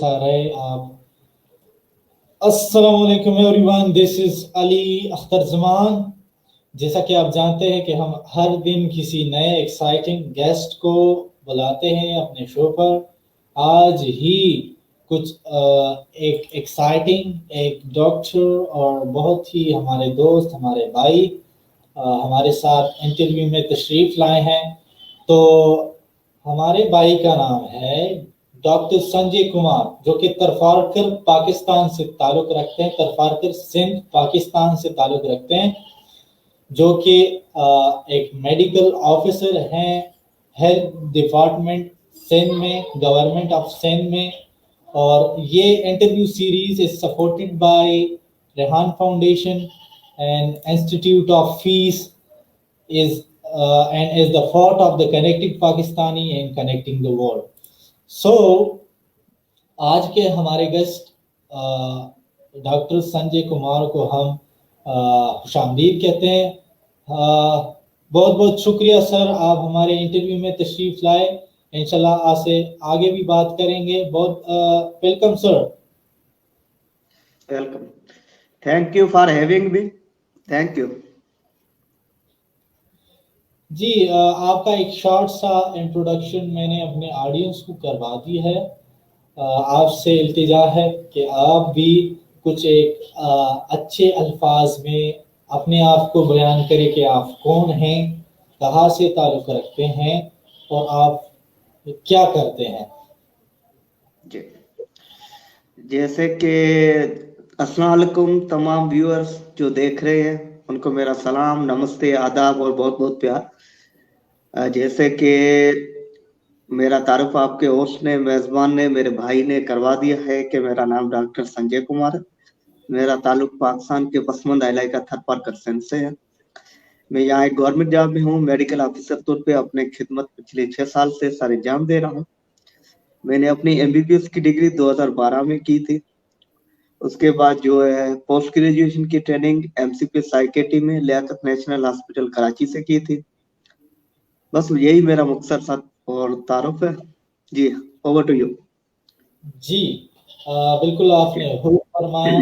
सारे आप। अस्सलाम वालेकुम everyone, this is Ali Akhtar Zaman. जैसा कि आप जानते हैं कि हम हर दिन किसी नए एक्साइटिंग गेस्ट को बुलाते हैं अपने शो पर। आज ही कुछ एक एक्साइटिंग एक डॉक्टर और बहुत ही हमारे दोस्त, हमारे भाई हमारे साथ इंटरव्यू में तशरीफ लाए हैं। तो हमारे भाई का नाम है डॉक्टर संजय कुमार, जो कि तरफारकर पाकिस्तान से ताल्लुक़ रखते हैं, तरफारकर सिंध पाकिस्तान से ताल्लुक़ रखते हैं, जो कि एक मेडिकल ऑफिसर हैं हेल्थ डिपार्टमेंट सिंध में, गवर्नमेंट ऑफ सिंध में। और ये interview series is supported by Rehan foundation and institute of fees is and is the fort of the connecting Pakistani and connecting the world. So आज के हमारे गेस्ट डॉक्टर संजय कुमार को हम खुशामदीद कहते हैं। बहुत बहुत शुक्रिया सर, आप हमारे इंटरव्यू में तशरीफ लाए। इंशाल्लाह आज से आगे भी बात करेंगे। बहुत welcome sir. Welcome, thank you for having me. Thank you जी। आपका एक शॉर्ट सा इंट्रोडक्शन मैंने अपने ऑडियंस को करवा दी है। आपसे इल्तिजा है कि आप भी कुछ एक अच्छे अल्फाज में अपने आप को बयान करें कि आप कौन हैं, कहाँ से ताल्लुक़ रखते हैं और आप क्या करते हैं। जी, जैसे कि अस्सलाम वालेकुम तमाम व्यूअर्स जो देख रहे हैं, उनको मेरा सलाम, नमस्ते, आदाब और बहुत बहुत प्यार। जैसे कि मेरा तारुफ आपके होस्ट ने, मेज़बान ने, मेरे भाई ने करवा दिया है कि मेरा नाम डॉक्टर संजय कुमार है। मेरा ताल्लुक पाकिस्तान के पसमंद इलाका थरपारकर सिंध से है। मैं यहाँ एक गवर्नमेंट जॉब में हूँ, मेडिकल ऑफिसर तौर पे अपने खिदमत पिछले 6 साल से सर अंजाम दे रहा हूँ। मैंने अपनी MBBS की डिग्री 2012 में की थी। उसके बाद जो है पोस्ट ग्रेजुएशन की ट्रेनिंग MCP साइकेट्री में लियाकत नेशनल हॉस्पिटल कराची से की थी। बस यही मेरा मुख्तसर सा और तारुफ है। जी, ओवर टू यू। जी बिल्कुल, आपने हुक्म फरमाया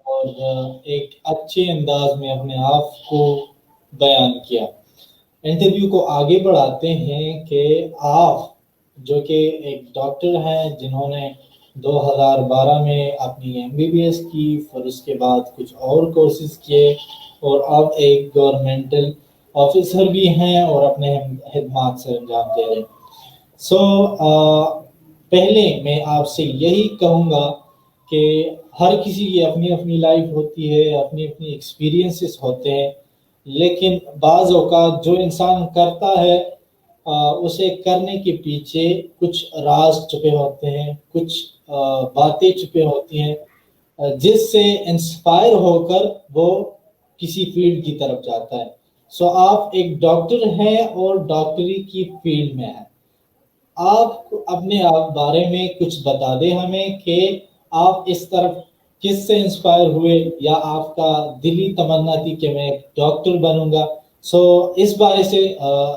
और एक अच्छे अंदाज में अपने आप को बयान किया। इंटरव्यू को आगे बढ़ाते हैं कि आप जो कि एक डॉक्टर हैं जिन्होंने 2012 में अपनी MBBS की, फिर उसके बाद कुछ और कोर्सेज किए और अब एक गवर्नमेंटल ऑफिसर भी हैं और अपने खिदमात से अंजाम दे रहे हैं। सो पहले मैं आपसे यही कहूँगा कि हर किसी की अपनी अपनी लाइफ होती है, अपनी अपनी एक्सपीरियंसेस होते हैं, लेकिन बाज़ औक़ात जो इंसान करता है उसे करने के पीछे कुछ राज छुपे होते हैं, कुछ बातें छुपे होती हैं जिससे इंस्पायर होकर वो किसी फील्ड की तरफ जाता है। सो आप एक डॉक्टर हैं और डॉक्टरी की फील्ड में हैं। आप अपने आप बारे में कुछ बता दें हमें कि आप इस तरफ किससे इंस्पायर हुए या आपका दिली तमन्ना थी कि मैं एक डॉक्टर बनूंगा। सो इस बारे से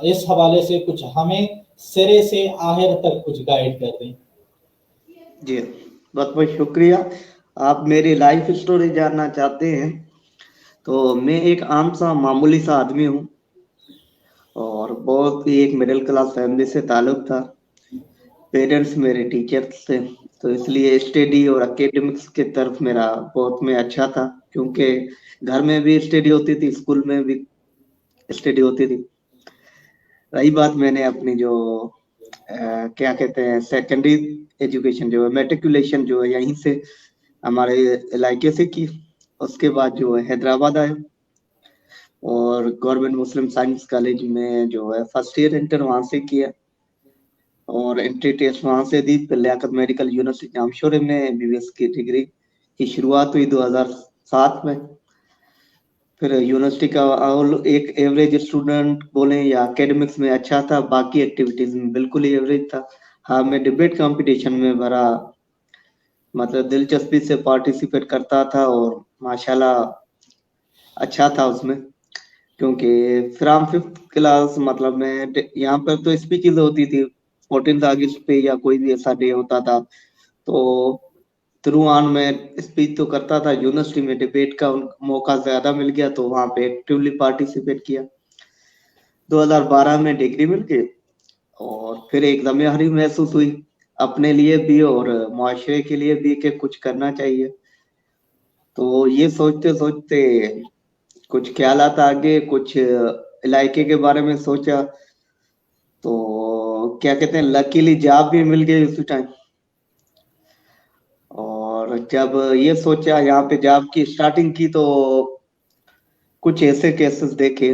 इस हवाले से कुछ हमें सिरे से आखिर तक कुछ गाइड कर दें। जी, बहुत बहुत शुक्रिया। आप मेरी लाइफ स्टोरी जानना चाहते हैं तो मैं एक आम सा मामूली सा आदमी हूँ और बहुत ही एक मिडिल क्लास फैमिली से ताल्लुक था। पेरेंट्स मेरे टीचर्स थे, तो इसलिए स्टडी और एकेडमिक्स की तरफ मेरा बहुत में अच्छा था, क्योंकि घर में भी स्टडी होती थी, स्कूल में भी स्टडी होती थी। रही बात, मैंने अपनी जो क्या कहते हैं सेकेंडरी एजुकेशन जो है, मैट्रिकुलेशन जो है यहीं से हमारे इलाके से की। उसके बाद जो है हैदराबाद आया और गवर्नमेंट मुस्लिम साइंस कॉलेज में जो है फर्स्ट ईयर इंटर वहाँ से किया और एंट्री टेस्ट वहाँ से दी। फिर लियाकत मेडिकल यूनिवर्सिटी जामशोरे में MBBS की डिग्री की शुरुआत हुई 2007 में। फिर यूनिवर्सिटी का एक एवरेज स्टूडेंट बोले या एकेडमिक्स में अच्छा था, बाकी एक्टिविटीज में बिल्कुल ही एवरेज था। हाँ, मैं डिबेट कंपटीशन में बड़ा मतलब दिलचस्पी से पार्टिसिपेट करता था और माशाल्लाह अच्छा था उसमें, क्योंकि फ्रॉम 5th क्लास मतलब मैं यहाँ पर तो स्पीचेस होती थी 14 अगस्त पे या कोई भी ऐसा डे होता था तो थ्रू ऑन मैं स्पीच तो करता था, यूनिवर्सिटी में डिबेट का मौका ज्यादा मिल गया तो वहां पे एक्टिवली पार्टिसिपेट किया। 2012 में डिग्री मिल गई और फिर एक जिम्मेदारी महसूस हुई अपने लिए भी और माशरे के लिए भी कि कुछ करना चाहिए। तो ये सोचते सोचते कुछ ख्यालात आगे, कुछ इलाके के बारे में सोचा, तो क्या कहते हैं लकीली जॉब भी मिल गई उसी टाइम। और जब ये सोचा यहाँ पे जॉब की स्टार्टिंग की तो कुछ ऐसे केसेस देखे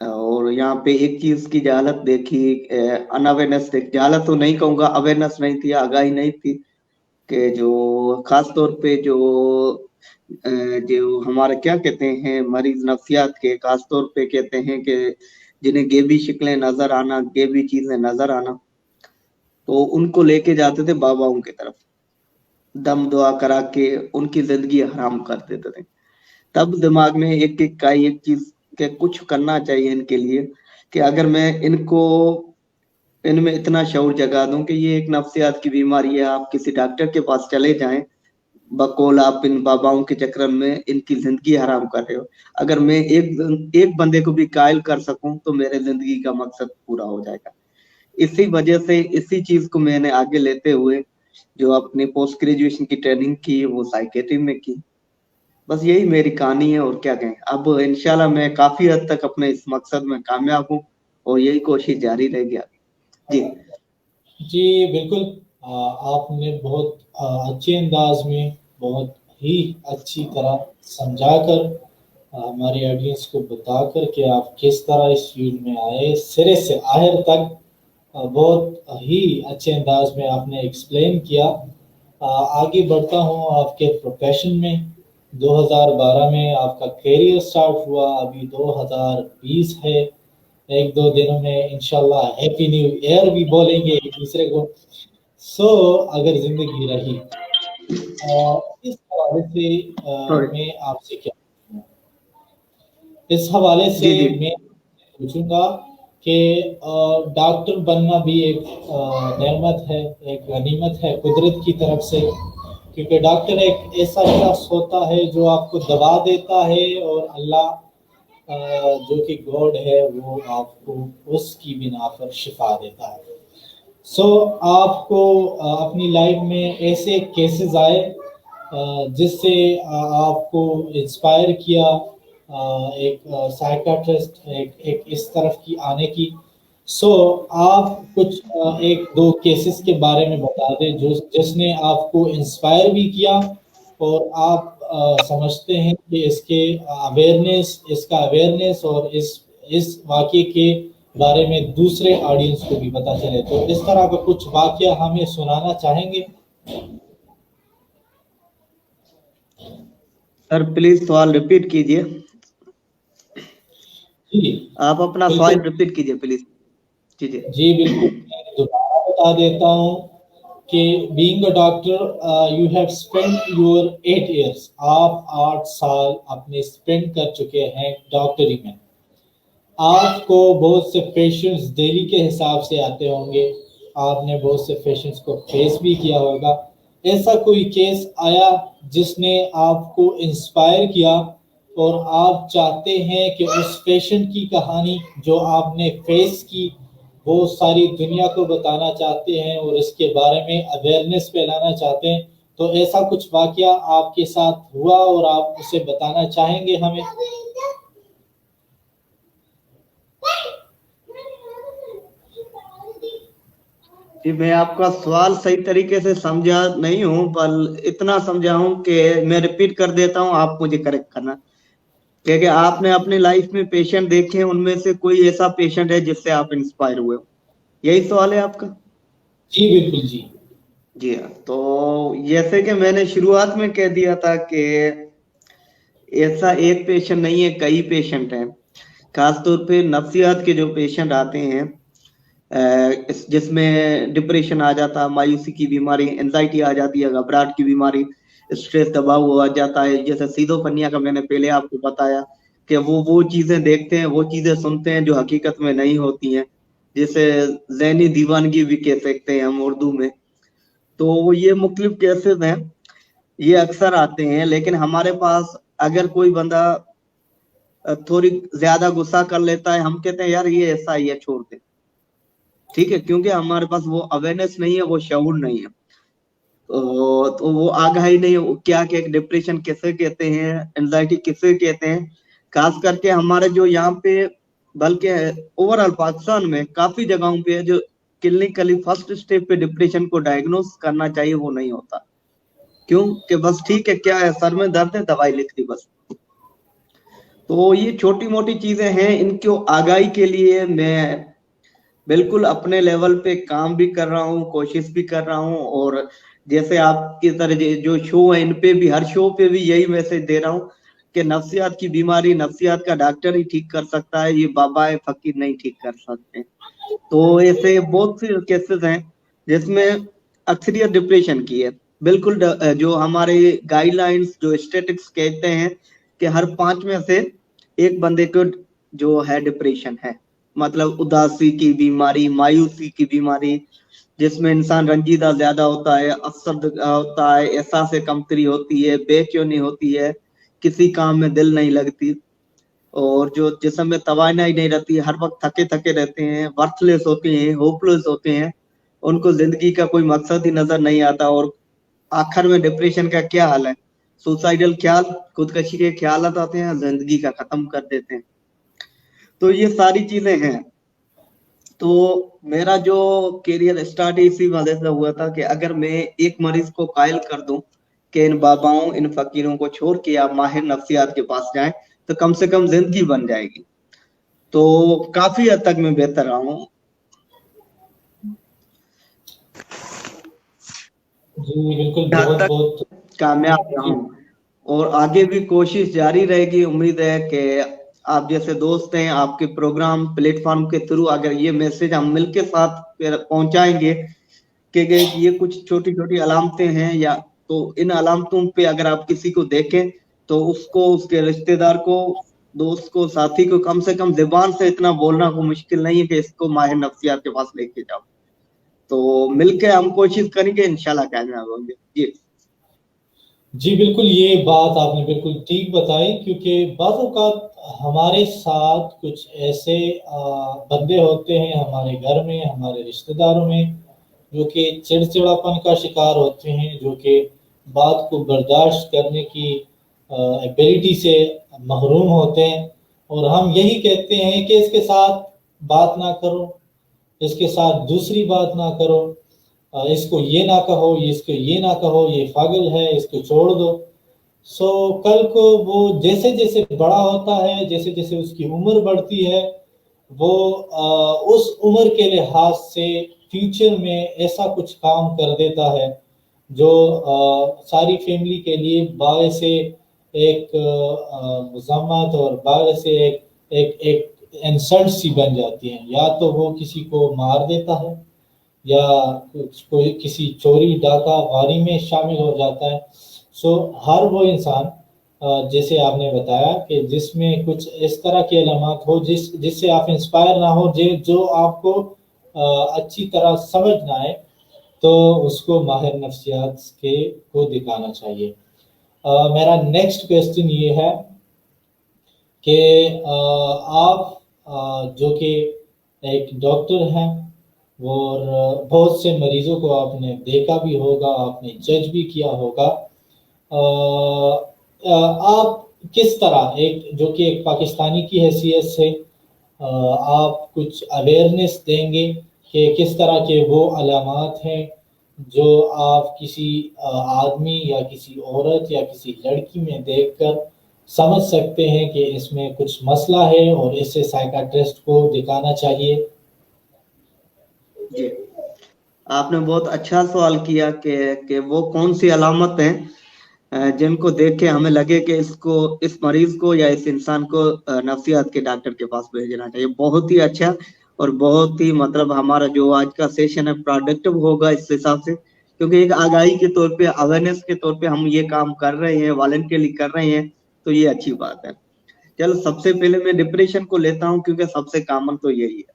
और यहाँ पे एक चीज की जहालत देखी, अनअवेयरनेस देखी, जहालत तो नहीं कहूंगा, अवेयरनेस नहीं थी, आगाही नहीं थी कि जो खास तौर पे जो हमारे क्या कहते हैं मरीज नफ्सियात के, खास तौर पे कहते हैं कि जिन्हें गेबी शक्लें नजर आना, गेबी चीजें नजर आना, तो उनको लेके जाते थे बाबाओं की तरफ, दम दुआ करा के उनकी जिंदगी हराम कर देते थे। तब दिमाग में एक चीज के कुछ करना चाहिए इनके लिए कि अगर मैं इनमें इतना शऊर जगा दूं कि ये एक नफ्सियात की बीमारी है, आप किसी डॉक्टर के पास चले जाएं, बकौल आप इन बाबाओं के चक्कर में इनकी जिंदगी हराम कर रहे हो। अगर मैं एक बंदे को भी कायल कर सकूं तो मेरे जिंदगी का मकसद पूरा हो जाएगा। इसी वजह से इसी चीज को मैंने आगे लेते हुए जो अपनी पोस्ट ग्रेजुएशन की ट्रेनिंग की वो साइकेट्री में की। बस यही मेरी कहानी है और क्या कहें। अब इंशाल्लाह मैं काफी हद तक अपने इस मकसद में कामयाब हूँ और यही कोशिश जारी रहेगी जी। जी बिल्कुल, आपने बहुत अच्छे अंदाज में, बहुत ही अच्छी तरह समझाकर हमारी ऑडियंस को बताकर कि आप किस तरह इस फील्ड में आए, सिरे से आखिर तक बहुत ही अच्छे अंदाज में आपने एक्सप्लेन किया। आगे बढ़ता हूँ आपके प्रोफेशन में। 2012 में आपका करियर स्टार्ट हुआ, अभी 2020 है। एक दो दिनों में इंशाल्लाह हैप्पी न्यू ईयर भी बोलेंगे एक दूसरे को। अगर जिंदगी रही, इस हवाले से मैं आपसे क्या पूछूं? इस हवाले से जी जी मैं पूछूंगा कि डॉक्टर बनना भी एक नेमत है, एक गनीमत है कुदरत की तरफ से, क्योंकि डॉक्टर एक ऐसा शख्स होता है जो आपको दवा देता है और अल्लाह जो कि गॉड है वो आपको उसकी बिना पर शिफा देता है। आपको अपनी लाइफ में ऐसे केसेस आए जिससे आपको इंस्पायर किया एक साइकाट्रिस्ट एक इस तरफ की आने की। आप कुछ एक दो केसेस के बारे में बता दें जो जिसने आपको इंस्पायर भी किया और आप समझते हैं कि इसका अवेयरनेस और इस वाक़े के बारे में दूसरे ऑडियंस को भी पता चले। तो इस तरह का कुछ वाक़या हमें सुनाना चाहेंगे? सर प्लीज सवाल रिपीट कीजिए। जी आप अपना सवाल रिपीट कीजिए प्लीज। जी जी जी बिल्कुल, मैं दोबारा बता देता हूँ कि being a doctor you have spent your 8 years, आप 8 साल अपने स्पेंड कर चुके हैं डॉक्टरी में। आपको बहुत से पेशेंट्स डेली के हिसाब से आते होंगे, आपने बहुत से पेशेंट्स को फेस भी किया होगा। ऐसा कोई केस आया जिसने आपको इंस्पायर किया और आप चाहते हैं कि उस पेशेंट की कहानी जो आपने फेस की वो सारी दुनिया को बताना चाहते हैं और इसके बारे में अवेयरनेस फैलाना चाहते हैं? तो ऐसा कुछ वाकया आपके साथ हुआ और आप उसे बताना चाहेंगे हमें? जी मैं आपका सवाल सही तरीके से समझा नहीं हूँ, पर इतना समझा हूँ कि मैं रिपीट कर देता हूँ, आप मुझे करेक्ट करना। क्योंकि आपने अपनी लाइफ में पेशेंट देखे हैं, उनमें से कोई ऐसा पेशेंट है जिससे आप इंस्पायर हुए हो, यही सवाल है आपका? जी बिल्कुल जी। जी हाँ, तो जैसे कि मैंने शुरुआत में कह दिया था कि ऐसा एक पेशेंट नहीं है, कई पेशेंट हैं। खासतौर पे नफ्सियात के जो पेशेंट आते हैं जिसमें डिप्रेशन आ जाता, मायूसी की बीमारी, एंजाइटी आ जाती है, घबराहट की बीमारी, स्ट्रेस दबाव आ जाता है। जैसे सीधोपनिया का मैंने पहले आपको बताया कि वो चीजें देखते हैं, वो चीजें सुनते हैं जो हकीकत में नहीं होती हैं, जिसे ज़हनी दीवानगी भी कह सकते हैं हम उर्दू में। तो ये मुख्तलिफ केसेस हैं, ये अक्सर आते हैं। लेकिन हमारे पास अगर कोई बंदा थोड़ी ज्यादा गुस्सा कर लेता है, हम कहते हैं यार ये ऐसा ही है, छोड़ दे, ठीक है, क्योंकि हमारे पास वो अवेयरनेस नहीं है, वो शऊर नहीं है, तो वो आगाही नहीं है क्या कि डिप्रेशन किसे कहते हैं, एंजाइटी किसे कहते हैं। खास करके हमारे जो यहाँ पे, बल्कि ओवरऑल पाकिस्तान में काफी जगहों पे जो क्लिनिकली फर्स्ट स्टेप पे डिप्रेशन को डायग्नोस करना चाहिए वो नहीं होता। क्यों कि बस ठीक है, क्या है, सर में दर्द है, दवाई लिख दी बस। तो ये छोटी मोटी चीजें हैं, इनको आगाही के लिए मैं बिल्कुल अपने लेवल पे काम भी कर रहा हूँ, कोशिश भी कर रहा हूँ। और जैसे आपकी तरह जो शो है, इन पे भी, हर शो पे भी यही मैसेज दे रहा हूँ कि नफ्सियात की बीमारी नफ्सियात का डॉक्टर ही ठीक कर सकता है, ये बाबा फकीर नहीं ठीक कर सकते। तो ऐसे बहुत से केसेस हैं जिसमें अक्सरियत डिप्रेशन की है। बिल्कुल जो हमारे गाइडलाइंस, जो स्टेटिक्स कहते हैं कि हर 5 में से एक बंदे को जो है डिप्रेशन है, मतलब उदासी की बीमारी, मायूसी की बीमारी, जिसमें इंसान रंजीदा ज्यादा होता है, असद होता है, एहसास कमतरी होती है, बेचैनी होती है, किसी काम में दिल नहीं लगती, और जो जिस्म में तवानाई नहीं रहती, हर वक्त थके थके रहते हैं, वर्थलेस होते हैं, होपलेस होते हैं, उनको जिंदगी का कोई मकसद ही नजर नहीं आता। और आखिर में डिप्रेशन का क्या हाल है, सुसाइडल ख्याल, खुदकशी के ख्याल आते हैं, जिंदगी का खत्म कर देते हैं। तो ये सारी चीजें हैं। तो मेरा जो करियर स्टार्ट इसी वजह से हुआ था कि अगर मैं एक मरीज को कायल कर दूं कि इन बाबाओं, इन फकीरों को छोड़ के आप माहिर नफ्सियात के पास जाएं, तो कम से कम जिंदगी बन जाएगी। तो काफी हद तक मैं बेहतर रहा हूँ। जी बिल्कुल, हद बहुत तक बहुत कामयाब रहा हूँ और आगे भी कोशिश जारी रहेगी। उम्मीद है कि आप जैसे दोस्त हैं, आपके प्रोग्राम प्लेटफॉर्म के थ्रू अगर ये मैसेज हम मिलके साथ पहुंचाएंगे कि ये कुछ छोटी छोटी अलामतें हैं, या तो इन अलामतों पे अगर आप किसी को देखें तो उसको, उसके रिश्तेदार को, दोस्त को, साथी को, कम से कम जुबान से इतना बोलना को मुश्किल नहीं है कि इसको माहिर नफ्सियात के पास लेके जाओ। तो मिलके हम कोशिश करेंगे, इंशाल्लाह कामयाब होंगे। जी जी बिल्कुल, ये बात आपने बिल्कुल ठीक बताई, क्योंकि बाज़ औक़ात हमारे साथ कुछ ऐसे बंदे होते हैं हमारे घर में, हमारे रिश्तेदारों में, जो कि चिड़चिड़ापन का शिकार होते हैं, जो कि बात को बर्दाश्त करने की एबिलिटी से महरूम होते हैं, और हम यही कहते हैं कि इसके साथ बात ना करो, इसके साथ दूसरी बात ना करो, इसको ये ना कहो, इसको ये ना कहो, ये पागल है, इसको छोड़ दो। सो कल को वो जैसे जैसे बड़ा होता है, जैसे जैसे उसकी उम्र बढ़ती है, वो उस उम्र के लिहाज से फ्यूचर में ऐसा कुछ काम कर देता है जो सारी फैमिली के लिए बायस एक मज़म्मत और बायस एक एक एक इंसल्ट सी बन जाती है। या तो वो किसी को मार देता है, या कोई किसी चोरी डाका वारी में शामिल हो जाता है। सो हर वो इंसान जैसे आपने बताया कि जिसमें कुछ इस तरह की अलामत हो जिससे आप इंस्पायर ना हो, जो आपको अच्छी तरह समझ ना आए, तो उसको माहिर नफ्सियात के को दिखाना चाहिए। मेरा नेक्स्ट क्वेश्चन ये है कि आप जो कि एक डॉक्टर हैं और बहुत से मरीजों को आपने देखा भी होगा, आपने जज भी किया होगा, आप किस तरह, एक जो कि एक पाकिस्तानी की हैसियत से आप कुछ अवेयरनेस देंगे कि किस तरह के वो अलामात हैं जो आप किसी आदमी या किसी औरत या किसी लड़की में देखकर समझ सकते हैं कि इसमें कुछ मसला है और इसे साइकाट्रिस्ट को दिखाना चाहिए। जी, आपने बहुत अच्छा सवाल किया कि वो कौन सी अलामत हैं जिनको देख के हमें लगे कि इसको, इस मरीज को या इस इंसान को नफ्सियात के डॉक्टर के पास भेजना चाहिए। बहुत ही अच्छा और बहुत ही, मतलब हमारा जो आज का सेशन है प्रोडक्टिव होगा इस हिसाब से, क्योंकि एक आगाही के तौर पे, अवेयरनेस के तौर पे हम ये काम कर रहे हैं, वॉलंटियरली कर रहे हैं, तो ये अच्छी बात है। चलो, सबसे पहले मैं डिप्रेशन को लेता हूँ क्योंकि सबसे कॉमन तो यही है।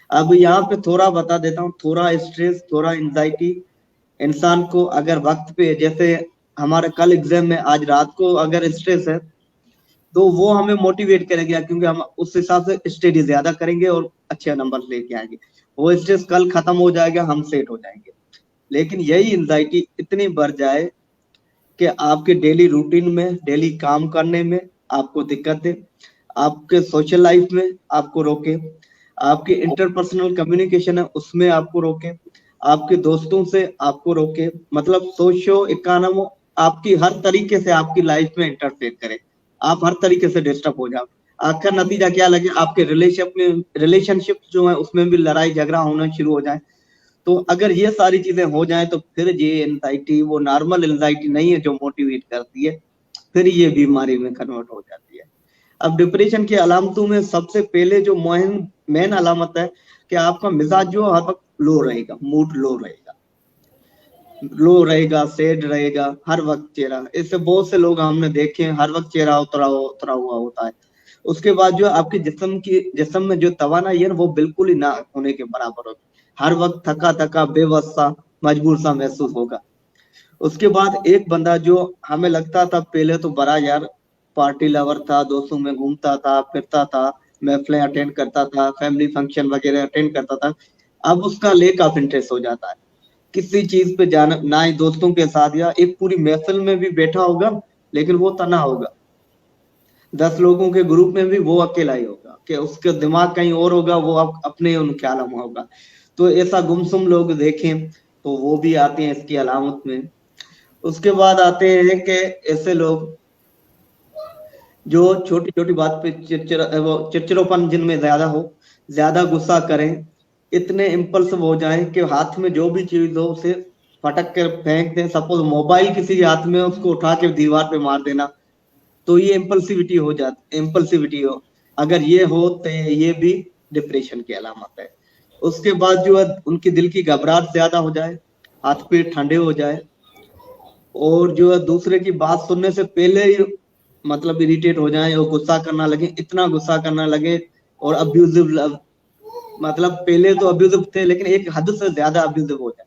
अब यहाँ पे थोड़ा बता देता हूँ, थोड़ा स्ट्रेस, थोड़ा एंजाइटी इंसान को अगर वक्त पे, जैसे हमारा कल एग्जाम में आज रात को अगर स्ट्रेस है तो वो हमें मोटिवेट करेगा, क्योंकि हम उस हिसाब से स्टडी ज्यादा करेंगे और अच्छे नंबर लेके आएंगे। वो स्ट्रेस कल खत्म हो जाएगा, हम सेट हो जाएंगे। लेकिन यही एंजाइटी इतनी बढ़ जाए कि आपके डेली रूटीन में, डेली काम करने में आपको दिक्कत है, आपके सोशल लाइफ में आपको रोके, आपके इंटरपर्सनल कम्युनिकेशन है उसमें आपको रोके, आपके दोस्तों से आपको रोके, मतलब सोशो इकोनॉमी आपकी हर तरीके से आपकी लाइफ में इंटरफेयर करे, आप हर तरीके से डिस्टर्ब हो जाओ। आखिर नतीजा क्या लगे, आपके रिलेशनशिप जो है उसमें भी लड़ाई झगड़ा होना शुरू हो जाए। तो अगर ये सारी चीजें हो जाएं तो फिर ये एंजाइटी वो नॉर्मल एंजाइटी नहीं है जो मोटिवेट करती है, फिर ये बीमारी में कन्वर्ट हो जाती है। अब डिप्रेशन की अलामतों में सबसे पहले जो मेन अलामत है कि आपका मिजाज जो हर वक्त लो रहेगा, मूड लो रहेगा, सैड रहेगा, हर वक्त चेहरा, इससे बहुत से लोग हमने देखे हैं हर वक्त चेहरा उतरा हुआ होता है। उसके बाद जो आपके जिस्म में जो तवानाई है वो बिल्कुल ही ना होने के बराबर होगी, हर वक्त थका थका बेबस सा मजबूर सा महसूस होगा। उसके बाद एक बंदा जो हमें लगता था पहले तो बड़ा यार पार्टी लवर था, दोस्तों में घूमता था, फिरता था, महफिलें अटेंड करता था, फैमिली फंक्शन वगैरह अटेंड करता था, अब उसका लेक ऑफ इंटरेस्ट हो जाता है किसी चीज पे जाना, ना ही दोस्तों के साथ, या एक पूरी महफिल में भी बैठा होगा लेकिन वो तना होगा, 10 लोगों के ग्रुप में भी वो अकेला ही होगा, कि उसका दिमाग कहीं और होगा, वो अपने उन ख्यालों में होगा। तो ऐसा गुमसुम लोग देखें तो वो भी आते हैं इसकी अलामत में। उसके बाद आते हैं कि ऐसे लोग जो छोटी छोटी बात पे चिड़चिड़ोपन जिनमें ज्यादा हो, ज्यादा गुस्सा करें, इतने इम्पल्सिव हो जाएं कि हाथ में जो भी चीज हो उसे फटक कर फेंक दें। सपोज मोबाइल किसी के हाथ में है, उसको उठा के दीवार पे मार देना, तो ये इम्पल्सिविटी हो, अगर ये हो तो ये भी डिप्रेशन की अलामत है। उसके बाद जो है उनकी दिल की घबराहट ज्यादा हो जाए, हाथ पैर ठंडे हो जाए, और जो है दूसरे की बात सुनने से पहले ही मतलब इरिटेट हो जाए और गुस्सा करना लगे, इतना गुस्सा करना लगे, और अब्यूजिव, मतलब पहले तो अब्यूजिव थे लेकिन एक हद से ज्यादा अब्यूजिव हो जाए।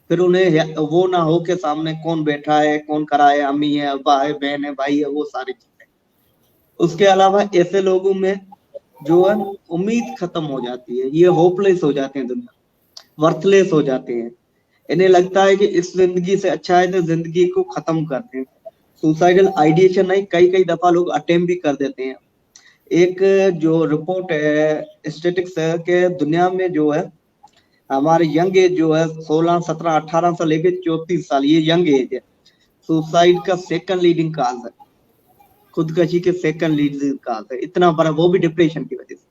फिर उन्हें वो ना हो कि सामने कौन बैठा है, कौन करा है, अम्मी है, अब्बा है, बहन है, भाई है, वो सारी चीजें। उसके अलावा ऐसे लोगों में जो है उम्मीद खत्म हो जाती है, ये होपलेस हो जाते हैं, दुनिया वर्थलेस हो जाते हैं, इन्हें लगता है कि इस जिंदगी से अच्छा है तो जिंदगी को खत्म कर दें। सुसाइडल आइडिएशन नहीं, कई कई दफा लोग अटेम्प्ट भी कर देते हैं। एक जो रिपोर्ट है स्टेटिक्स है कि दुनिया में जो है हमारे यंग एज जो है 16 17 18 से लेके 34 साल, ये यंग एज है, सुसाइड का सेकंड लीडिंग काज है, खुदकशी के सेकंड लीडिंग काज है, इतना बड़ा, वो भी डिप्रेशन की वजह से।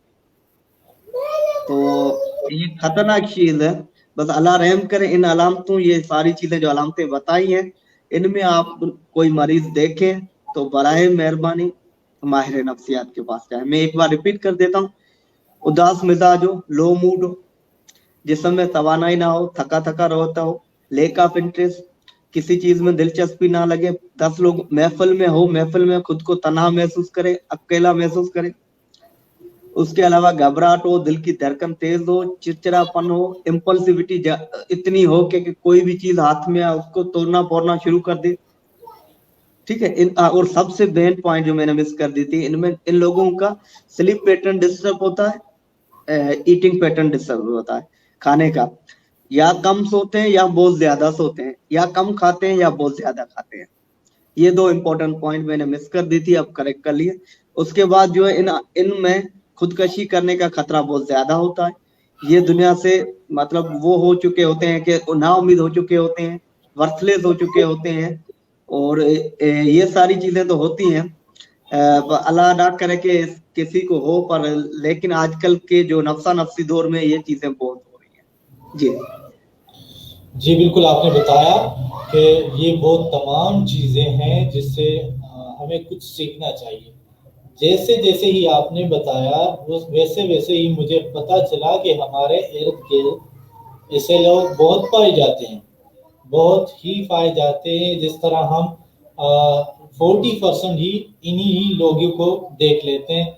तो ये खतरनाक चीज है, बस अल्लाह रहम करे। इन अलामतों, ये सारी चीजें जो अलामतें बताई हैं, इनमें आप कोई मरीज देखें तो बराए मेहरबानी माहिर नफ्सियात के पास जाए। मैं एक बार रिपीट कर देता हूँ, उदास मिजाज हो, लो मूड हो, जिसम में तवानाई ना हो, थका थका रहता हो, लेक ऑफ इंटरेस्ट, किसी चीज में दिलचस्पी ना लगे, 10 लोग महफिल में हो, महफिल में खुद को तन्हा महसूस करे, अकेला महसूस करे। उसके अलावा घबराहट हो, दिल की धड़कन तेज हो, चिड़चिड़ापन हो, इम्पल्सिविटी इतनी हो कि कोई भी चीज हाथ में आए उसको तोड़ना फोड़ना शुरू कर दे। ठीक है, और सबसे मेन पॉइंट जो मैंने मिस कर दी थी, इन लोगों का स्लीप पैटर्न डिस्टर्ब होता है, ईटिंग पैटर्न डिस्टर्ब होता है, खाने का, या कम सोते हैं या बहुत ज्यादा सोते हैं, या कम खाते हैं या बहुत ज्यादा खाते हैं। ये 2 इंपॉर्टेंट पॉइंट मैंने मिस कर दी थी, अब करेक्ट कर लिए। उसके बाद जो है इनमें खुदकशी करने का खतरा बहुत ज्यादा होता है। ये दुनिया से मतलब वो हो चुके होते हैं कि ना उम्मीद हो चुके होते हैं, वर्थलेस हो चुके होते हैं, और ये सारी चीजें तो होती हैं, अल्लाह ना करे कि किसी को हो, पर लेकिन आजकल के जो नफ्सा नफ्सी दौर में ये चीजें बहुत हो रही हैं। जी बिल्कुल, आपने बताया कि ये बहुत तमाम चीज़ें हैं जिससे हमें कुछ सीखना चाहिए। जैसे जैसे ही आपने बताया वैसे वैसे ही मुझे पता चला कि हमारे इर्द गिर्द ऐसे लोग बहुत पाए जाते हैं, बहुत ही पाए जाते हैं। जिस तरह हम 40% ही इन्हीं ही लोगों को देख लेते हैं,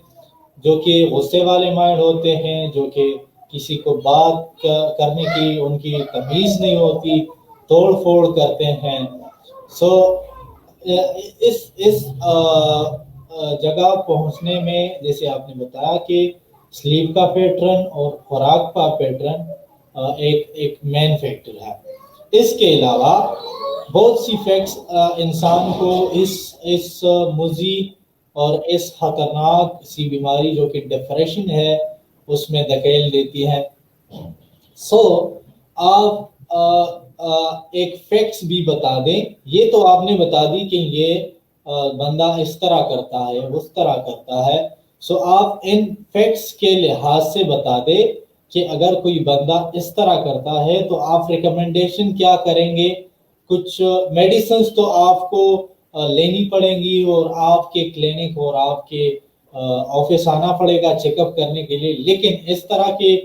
जो कि गुस्से वाले माइंड होते हैं, जो कि किसी को बात करने की उनकी तमीज़ नहीं होती, तोड़ फोड़ करते हैं। सो इस जगह पहुंचने में जैसे आपने बताया कि स्लीप का पैटर्न और खुराक का पैटर्न एक मेन फैक्टर है। इसके अलावा बहुत सी फैक्ट्स इंसान को इस मुजी और इस खतरनाक सी बीमारी जो कि डिप्रेशन है उसमें धकेल देती है। सो आप एक फैक्ट्स भी बता दें। ये तो आपने बता दी कि ये बंदा इस तरह करता है उस तरह करता है। सो आप इन फैक्ट्स के लिहाज से बता दें कि अगर कोई बंदा इस तरह करता है तो आप रिकमेंडेशन क्या करेंगे। कुछ मेडिसिन तो आपको लेनी पड़ेंगी और आपके क्लिनिक और आपके ऑफिस आना पड़ेगा चेकअप करने के लिए, लेकिन इस तरह के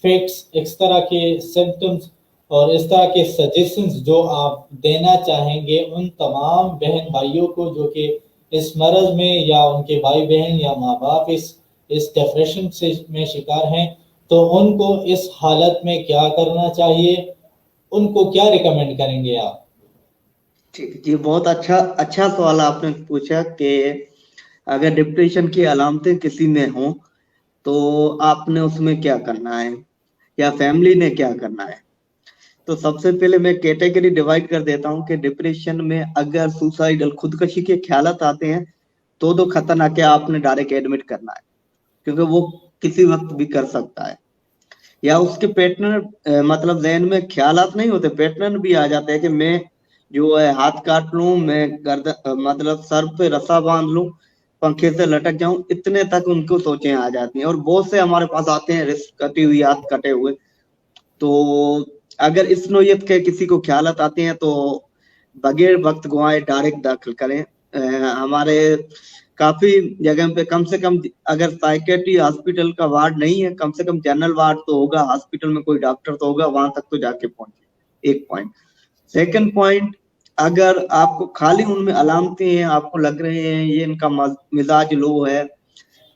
फैक्ट्स, इस तरह के सिम्टम्स और इस तरह के सजेशंस जो आप देना चाहेंगे उन तमाम बहन भाइयों को जो कि इस मर्ज में या उनके भाई बहन या माँ बाप इस डिप्रेशन से में शिकार हैं, तो उनको इस हालत में क्या करना चाहिए, उनको क्या रिकमेंड करेंगे आप? ठीक जी, बहुत अच्छा सवाल आपने पूछा कि अगर डिप्रेशन की अलामतें किसी में हों तो आपने उसमें क्या करना है या फैमिली ने क्या करना है। तो सबसे पहले मैं कैटेगरी डिवाइड कर देता हूं कि डिप्रेशन में अगर सुसाइडल खुदकशी के ख्यालात आते हैं तो खतरनाक है, आपने डायरेक्ट एडमिट करना है क्योंकि वो किसी वक्त भी कर सकता है। या उसके पैटर्न मतलब जहन में ख्यालात नहीं होते, पैटर्न भी आ जाते हैं कि मैं जो है हाथ काट लूं, मैं गर्दन मतलब सर पे रस्सा बांध लूं, पंखे से लटक जाऊं, इतने तक उनको सोचें आ जाती हैं। और बहुत से हमारे पास आते हैं रिस्ट कटी हुई, हाथ कटे हुए। तो अगर इस नोयत के किसी को ख्यालात आते हैं तो बगैर वक्त गवाए डायरेक्ट दाखिल करें। हमारे काफी जगह पे कम से कम अगर साइकेट्री हॉस्पिटल का वार्ड नहीं है, कम से कम जनरल वार्ड तो होगा, हॉस्पिटल में कोई डॉक्टर तो होगा, वहां तक तो जाके पहुंचे। एक पॉइंट। सेकंड पॉइंट, अगर आपको खाली उनमें अलामतें हैं, आपको लग रहे हैं ये इनका मिजाज लो है,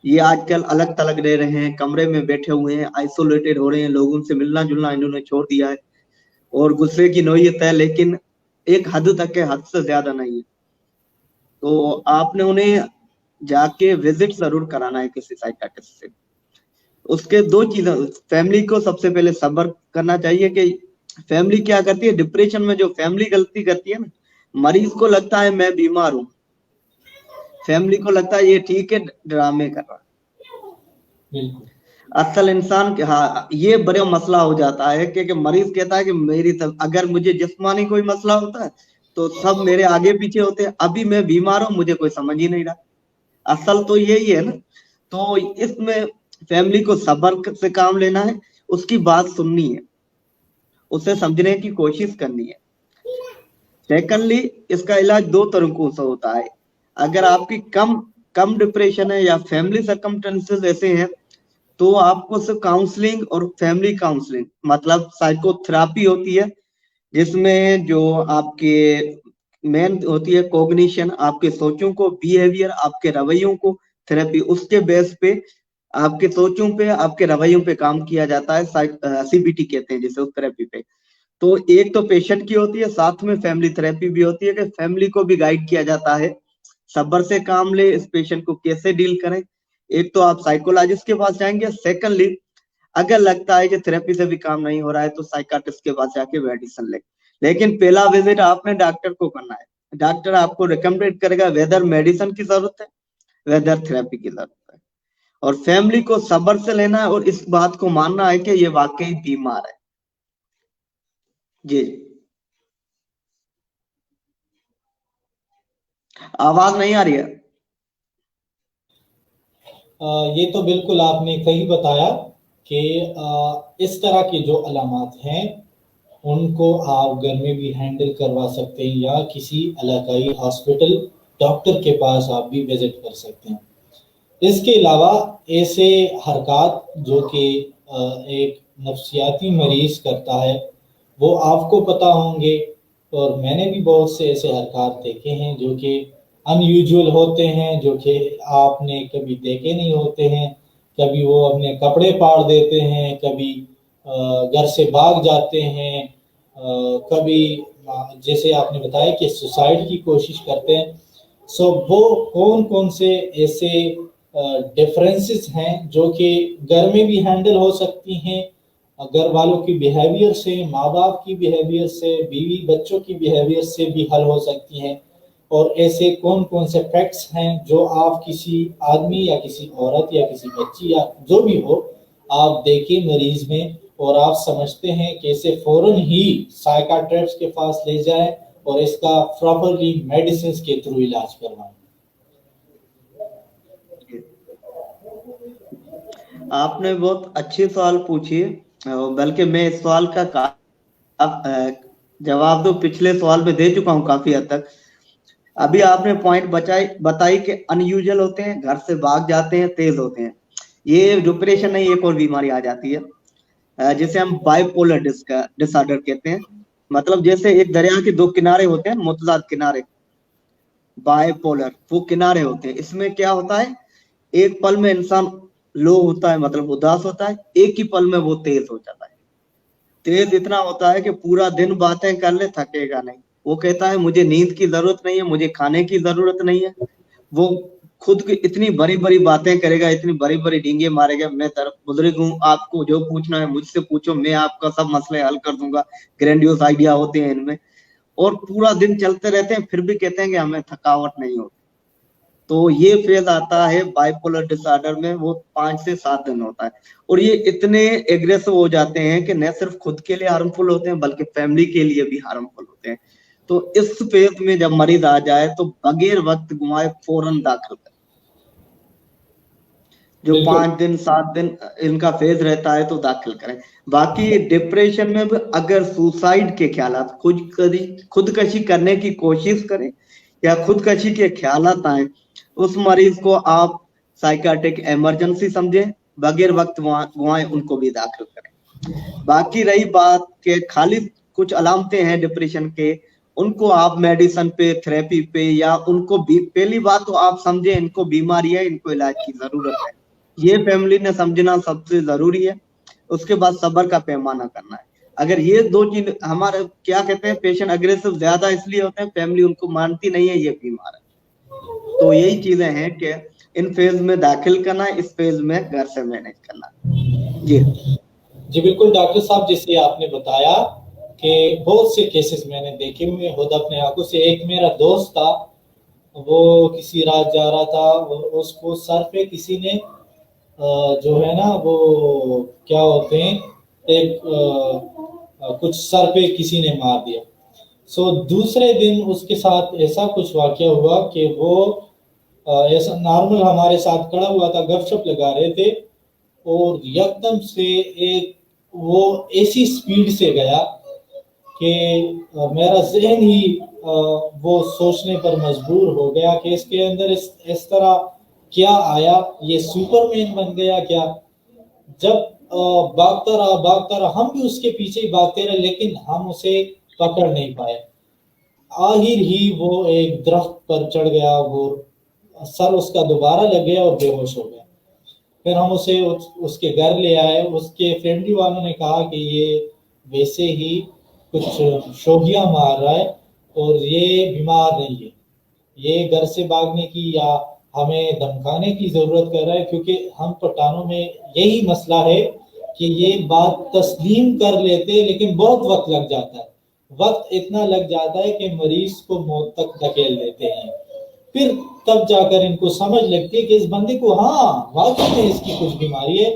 ये आजकल अलग थलग रह रहे हैं, कमरे में बैठे हुए हैं, आइसोलेटेड हो रहे हैं, लोगों से मिलना जुलना इन्होंने छोड़ दिया है और गुस्से की नौयत है, लेकिन एक हद तक है, हद से ज्यादा नहीं है, तो आपने उन्हें जाके विजिट जरूर कराना है किसी साइकियाट्रिस्ट से। उसके दो चीजें, फैमिली को सबसे पहले सब्र करना चाहिए कि फैमिली क्या करती है डिप्रेशन में, जो फैमिली गलती करती है ना, मरीज को लगता है मैं बीमार हूं, फैमिली को लगता है ये ठीक है ड्रामे कर रहा है। बिल्कुल। असल इंसान के हाँ ये बड़ा मसला हो जाता है कि मरीज कहता है कि मेरी अगर मुझे जिस्मानी कोई मसला होता है तो सब मेरे आगे पीछे होते हैं, अभी मैं बीमार हूं मुझे कोई समझ ही नहीं रहा। असल तो यही है ना। तो इसमें फैमिली को सब्र से काम लेना है, उसकी बात सुननी है, उसे समझने की कोशिश करनी है। सेकंडली, इसका इलाज दो तरीकों से होता है। अगर आपकी कम डिप्रेशन है या फैमिली सर्कमस्टेंसेस ऐसे हैं तो आपको सिर्फ काउंसलिंग और फैमिली काउंसलिंग मतलब साइकोथेरेपी होती है, जिसमें जो आपके मेन होती है कॉग्निशन, आपके सोचों को, बिहेवियर, आपके रवैयों को थेरेपी, उसके बेस पे आपके सोचों पे, आपके रवैयों पे काम किया जाता है, सीबीटी कहते हैं जिसे, उस थेरेपी पे। तो एक तो पेशेंट की होती है, साथ में फैमिली थेरेपी भी होती है कि फैमिली को भी गाइड किया जाता है सब्र से काम ले, इस पेशेंट को कैसे डील करें। एक तो आप साइकोलॉजिस्ट के पास जाएंगे, सेकंडली अगर लगता है कि थेरेपी से भी काम नहीं हो रहा है तो साइकाट्रिस्ट के पास जाके मेडिसिन ले। लेकिन पहला विजिट आपने डॉक्टर को करना है, डॉक्टर आपको रिकमेंड करेगा वेदर मेडिसिन की जरूरत है वेदर थेरेपी की जरूरत है। और फैमिली को सब्र से लेना है और इस बात को मानना है कि ये वाकई बीमार है। जी आवाज नहीं आ रही है? ये तो बिल्कुल आपने सही बताया कि इस तरह के जो अलामात हैं उनको आप घर में भी हैंडल करवा सकते हैं या किसी इलाकाई हॉस्पिटल डॉक्टर के पास आप भी विजिट कर सकते हैं। इसके अलावा ऐसे हरकत जो कि एक नफ्सियाती मरीज करता है वो आपको पता होंगे, और मैंने भी बहुत से ऐसे हरकत देखे हैं जो कि अनयूजुअल होते हैं, जो कि आपने कभी देखे नहीं होते हैं। कभी वो अपने कपड़े फाड़ देते हैं, कभी घर से भाग जाते हैं, कभी जैसे आपने बताया कि सुसाइड की कोशिश करते हैं, सो वो कौन कौन से ऐसे डिफरेंसेस हैं जो कि घर में भी हैंडल हो सकती हैं, घर वालों की बिहेवियर से, माँ बाप की बिहेवियर से, बीवी बच्चों की बिहेवियर से भी हल हो सकती हैं, और ऐसे कौन कौन से फैक्ट्स हैं जो आप किसी आदमी या किसी औरत या किसी बच्ची या जो भी हो आप देखें मरीज में और आप समझते हैं कि इसे फौरन ही साइकाट्रिस्ट के पास ले जाएं और इसका प्रॉपरली मेडिसिन के थ्रू इलाज करवाएं। आपने बहुत अच्छे सवाल पूछे, बल्कि मैं इस सवाल का जवाब तो पिछले सवाल में दे चुका हूँ काफी हद तक। अभी आपने पॉइंट बताई कि अनयूजुअल होते हैं, घर से भाग जाते हैं, तेज होते हैं। ये डिप्रेशन नहीं, एक और बीमारी आ जाती है जिसे हम बाइपोलर डिसऑर्डर कहते हैं। मतलब जैसे एक दरिया के दो किनारे होते हैं, मुतजाद किनारे, बाइपोलर वो किनारे होते हैं। इसमें क्या होता है, एक पल में इंसान लो होता है, मतलब उदास होता है, एक ही पल में वो तेज हो जाता है। तेज इतना होता है कि पूरा दिन बातें कर ले, थकेगा नहीं। वो कहता है मुझे नींद की जरूरत नहीं है, मुझे खाने की जरूरत नहीं है। वो खुद की इतनी बड़ी बड़ी बातें करेगा, इतनी बड़ी बड़ी डींगे मारेगा, मैं तरफ बुजुर्ग हूँ, आपको जो पूछना है मुझसे पूछो, मैं आपका सब मसले हल कर दूंगा। ग्रैंडियोस आइडिया होते हैं इनमें, और पूरा दिन चलते रहते हैं, फिर भी कहते हैं कि हमें थकावट नहीं होती। तो ये फेज आता है बाइपोलर डिसऑर्डर में, वो 5 से 7 दिन होता है। और ये इतने एग्रेसिव हो जाते हैं कि न सिर्फ खुद के लिए हार्मफुल होते हैं बल्कि फैमिली के लिए भी हार्मफुल होते हैं। तो इस फेज में जब मरीज आ जाए तो बगैर वक्त गंवाए फौरन दाखिल करें। जो 5 दिन 7 दिन इनका फेज रहता है तो दाखिल करें। बाकी डिप्रेशन में भी अगर सुसाइड के ख्यालात, खुदकशी करने की कोशिश करें या खुदकशी के ख्यालात आए, उस मरीज को आप साइकाट्रिक इमरजेंसी समझें, बगैर वक्त गंवाए उनको भी दाखिल करें। बाकी रही बात के खाली कुछ अलामतें हैं डिप्रेशन के, उनको आप मेडिसिन पे, थेरेपी पे, या उनको पहली बात तो आप समझें इनको बीमारी है, इनको इलाज की जरूरत है, ये फैमिली ने समझना सबसे जरूरी है। उसके बाद सब्र का पैमाना करना है। अगर ये दो चीज, हमारे क्या कहते हैं, पेशेंट अग्रेसिव ज्यादा इसलिए होते हैं, फैमिली उनको मानती नहीं है ये बीमार है। तो यही चीजें हैं कि इन फेज में दाखिल करना, इस फेज में घर से मैनेज करना। जी बिल्कुल डॉक्टर साहब, जैसे आपने बताया कि बहुत से केसेस मैंने देखे हुए खुद अपने आंखों से। एक मेरा दोस्त था, वो किसी रात जा रहा था और उसको सर पे किसी ने जो है ना वो क्या होते हैं, एक कुछ सर पे किसी ने मार दिया। सो दूसरे दिन उसके साथ ऐसा कुछ वाकया हुआ कि वो ऐसा नॉर्मल हमारे साथ खड़ा हुआ था, गपशप लगा रहे थे, और एकदम से एक वो ऐसी स्पीड से गया कि मेरा जहन ही वो सोचने पर मजबूर हो गया कि इसके अंदर इस तरह क्या आया, ये सुपरमैन बन गया क्या। जब भागता रहा, हम भी उसके पीछे ही भागते रहे, लेकिन हम उसे पकड़ नहीं पाए। आखिर ही वो एक दरख्त पर चढ़ गया, वो सर उसका दोबारा लग गया और बेहोश हो गया। फिर हम उसे उसके घर ले आए। उसके फैमिली वालों ने कहा कि ये वैसे ही कुछ शोगिया मार रहा है और ये बीमार नहीं है, ये घर से भागने की या हमें धमकाने की जरूरत कर रहा है। क्योंकि हम पठानों में यही मसला है कि ये बात तस्लीम कर लेते हैं, लेकिन बहुत वक्त लग जाता है। वक्त इतना लग जाता है कि मरीज को मौत तक धकेल देते हैं। फिर तब जाकर इनको समझ लगती है कि इस बंदे को हाँ वाकई में इसकी कुछ बीमारी है,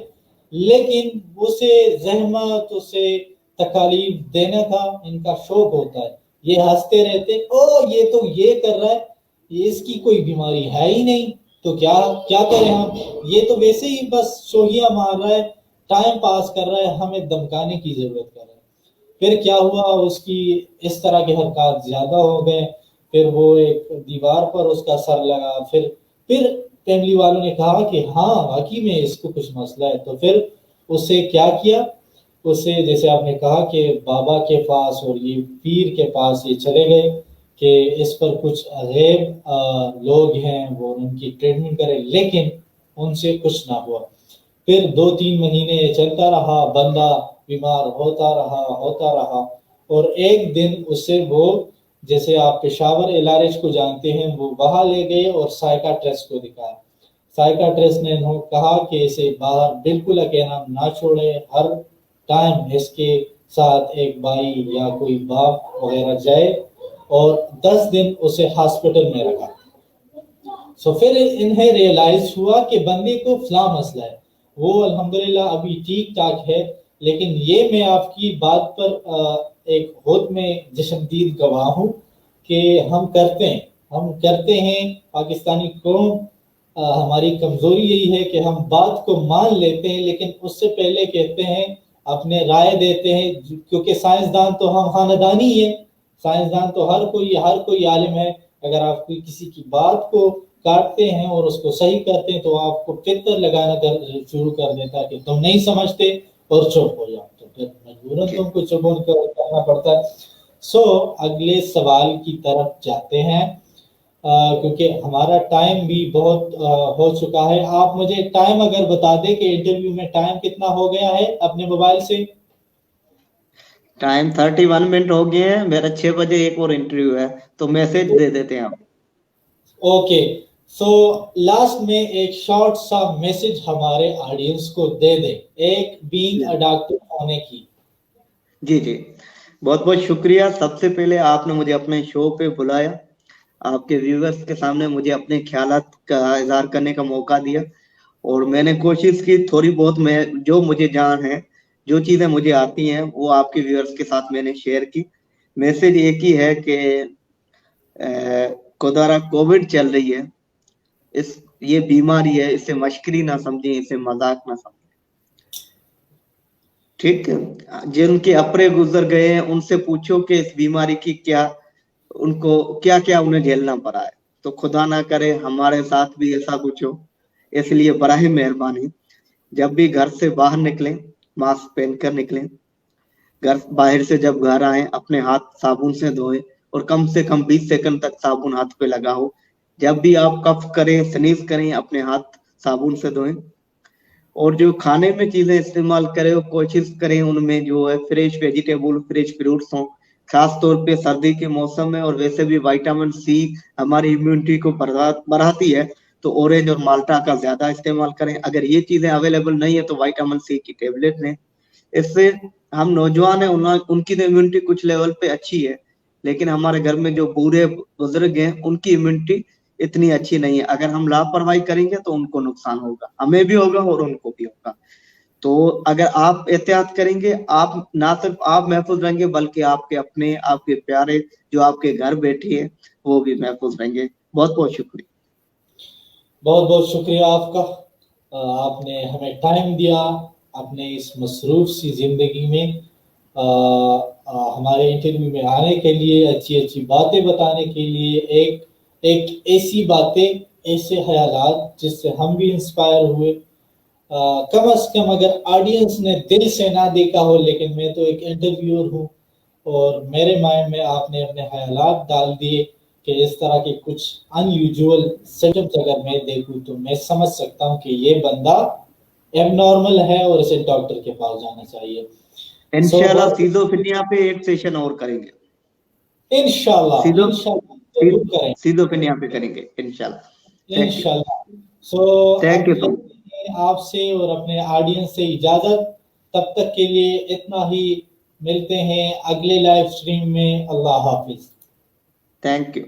लेकिन उसे जहमत, उसे तकालीफ देने का इनका शौक होता है। ये हंसते रहते, ओ ये तो ये कर रहा है, ये इसकी कोई बीमारी है ही नहीं, तो क्या क्या करें हम, ये तो वैसे ही बस शोगिया मार रहा है, टाइम पास कर रहा है, हमें धमकाने की जरूरत कर रहा है। फिर क्या हुआ, उसकी इस तरह के हरकत ज्यादा हो गए। फिर वो एक दीवार पर उसका सर लगा। फिर फैमिली वालों ने कहा कि हाँ वाकई में इसको कुछ मसला है। तो फिर उसे क्या किया, उसे जैसे आपने कहा कि बाबा के पास और ये पीर के पास ये चले गए कि इस पर कुछ गैर लोग हैं वो उनकी ट्रीटमेंट करें, लेकिन उनसे कुछ ना हुआ। फिर 2-3 महीने चलता रहा, बंदा बीमार होता रहा। اور ایک دن اسے وہ, جیسے آپ پشاور LRH کو جانتے ہیں, وہ وہاں لے گئے اور سائیکاٹرسٹ کو دکھایا. سائیکاٹرسٹ نے کہا کہ اسے باہر بالکل اکیلا نہ چھوڑے, ہر ٹائم اس کے ساتھ ایک بھائی یا کوئی باپ وغیرہ جائے, اور 10 دن اسے ہاسپٹل میں رکھا. پھر انہیں ریئلائز ہوا کہ بندے کو فلاں مسئلہ ہے. وہ الحمدللہ ابھی ٹھیک ٹھاک ہے, لیکن یہ میں آپ کی بات پر ایک خود میں جشندید گواہ ہوں کہ ہم کرتے ہیں پاکستانی قوم, ہماری کمزوری یہی ہے کہ ہم بات کو مان لیتے ہیں لیکن اس سے پہلے کہتے ہیں, اپنے رائے دیتے ہیں, کیونکہ سائنسدان تو ہم خاندانی ہیں, سائنسدان تو ہر کوئی عالم ہے. اگر آپ کسی کی بات کو کاٹتے ہیں اور اس کو صحیح کرتے ہیں تو آپ کو پتر لگانا شروع کر دیتا ہے کہ تم نہیں سمجھتے اور چپ ہو جاؤ, تو پھر مجبوراً تم کو چپ کرنا پڑتا ہے. اگلے سوال کی طرف جاتے ہیں, کیونکہ ہمارا ٹائم بھی بہت ہو چکا ہے. آپ مجھے ٹائم اگر بتا دیں کہ انٹرویو میں ٹائم کتنا ہو گیا ہے اپنے موبائل سے. ٹائم 31 منٹ ہو گئے ہیں. میرا 6 بجے ایک اور انٹرویو ہے, تو میسج دے دیتے ہیں آپ. اوکے, لاسٹ میں ایک شارٹ سا میسج ہمارے آڈینس کو دے دیں, ایک بینگ اے ڈاکٹر ہونے کی. جی بہت بہت شکریہ. سب سے پہلے آپ نے مجھے اپنے شو پہ بلایا, آپ کے ویورز کے سامنے مجھے اپنے خیالات کا اظہار کرنے کا موقع دیا, اور میں نے کوشش کی تھوڑی بہت, میں جو مجھے جان ہے, جو چیزیں مجھے آتی ہیں وہ آپ کے ویورز کے ساتھ میں نے شیئر کی. میسج ایک ہی ہے کہ خدا کووڈ چل رہی ہے, یہ بیماری ہے, اسے مشکری نہ سمجھیں, اسے مذاق نہ سمجھیں. ٹھیک ہے, جن کے اپنے گزر گئے ہیں ان سے پوچھو کہ اس بیماری کی کیا انہیں جھیلنا پڑا ہے, تو خدا نہ کرے ہمارے ساتھ بھی ایسا کچھ ہو. اس لیے براہ مہربانی جب بھی گھر سے باہر نکلیں ماسک پہن کر نکلیں. باہر سے جب گھر آئیں اپنے ہاتھ صابن سے دھوئیں, اور کم سے کم 20 سیکنڈ تک صابن ہاتھ پہ لگاؤ. جب بھی آپ کف کریں, سنیز کریں, اپنے ہاتھ صابن سے دھوئیں. اور جو کھانے میں چیزیں استعمال کریں کوشش کریں ان میں جو ہے فریش ویجیٹیبل, فریش فروٹس ہوں, خاص طور پہ سردی کے موسم میں. اور ویسے بھی وٹامن سی ہماری امیونٹی کو بڑھاتی ہے, تو اورنج اور مالٹا کا زیادہ استعمال کریں. اگر یہ چیزیں اویلیبل نہیں ہے تو وٹامن سی کی ٹیبلٹ لیں. اس سے ہم نوجوان ہیں, ان کی تو امیونٹی کچھ لیول پہ اچھی ہے, لیکن ہمارے گھر میں جو بوڑھے بزرگ ہیں ان کی امیونٹی اتنی اچھی نہیں ہے. اگر ہم لاپرواہی کریں گے تو ان کو نقصان ہوگا, ہمیں بھی ہوگا اور ان کو بھی ہوگا. تو اگر آپ احتیاط کریں گے, آپ نہ صرف آپ محفوظ رہیں گے بلکہ آپ کے اپنے, آپ کے پیارے جو آپ کے گھر بیٹھے ہیں وہ بھی محفوظ رہیں گے. بہت بہت شکریہ. بہت بہت شکریہ آپ کا, آپ نے ہمیں ٹائم دیا اپنے اس مصروف سی زندگی میں ہمارے انٹرویو میں آنے کے لیے, اچھی باتیں بتانے کے لیے. ایک ایسی باتیں, ایسے خیالات جس سے ہم بھی انسپائر ہوئے. کم از کم اگر آڈینس نے دل سے نہ دیکھا ہو, لیکن میں تو ایک انٹرویور ہوں اور میرے مائنڈ میں آپ نے اپنے خیالات ڈال دیے کہ اس طرح کے کچھ ان یوزول سمپٹمز اگر میں دیکھوں تو میں سمجھ سکتا ہوں کہ یہ بندہ ایب نارمل ہے اور اسے ڈاکٹر کے پاس جانا چاہیے. انشاءاللہ سیزوفرینیا پہ ایک سیشن اور کریں گے. انشاءاللہ ضرور کریں گے, سیزوفرینیا پہ کریں گے انشاءاللہ. انشاءاللہ. تھینک یو سو مچ. آپ سے اور اپنے آڈینس سے اجازت, تب تک کے لیے اتنا ہی. ملتے ہیں اگلے لائیو سٹریم میں. اللہ حافظ. Thank you.